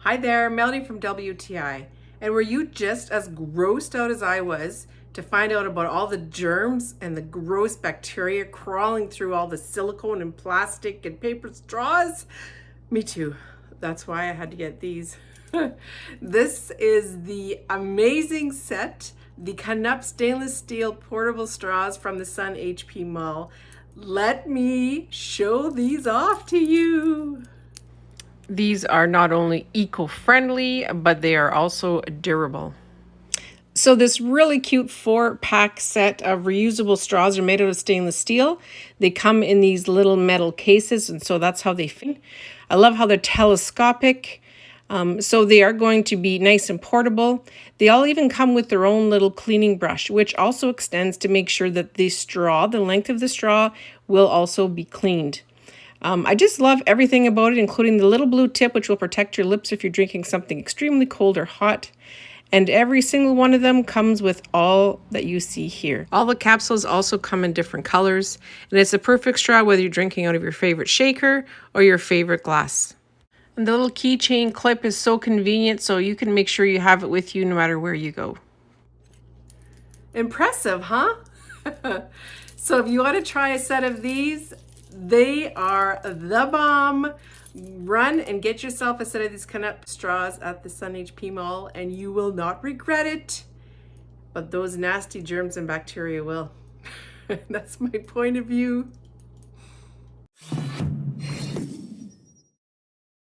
Hi there, Melody from WTI. And were you just as grossed out as I was to find out about all the germs and the gross bacteria crawling through all the silicone and plastic and paper straws? Me too. That's why I had to get these. This is the amazing set, the Kynup stainless steel portable straws from the Sun HP Mall. Let me show these off to you. These are not only eco-friendly, but they are also durable. So this really cute 4-pack set of reusable straws are made out of stainless steel. They come in these little metal cases, and so that's how they fit. I love how they're telescopic. So they are going to be nice and portable. They all even come with their own little cleaning brush, which also extends to make sure that the straw, the length of the straw, will also be cleaned. I just love everything about it, including the little blue tip, which will protect your lips if you're drinking something extremely cold or hot. And every single one of them comes with all that you see here. All the capsules also come in different colors, and it's a perfect straw whether you're drinking out of your favorite shaker or your favorite glass. And the little keychain clip is so convenient, so you can make sure you have it with you no matter where you go. Impressive, huh? So if you want to try a set of these, they are the bomb. Run and get yourself a set of these Kynup straws at the Sun HP Mall and you will not regret it. But those nasty germs and bacteria will. That's my point of view.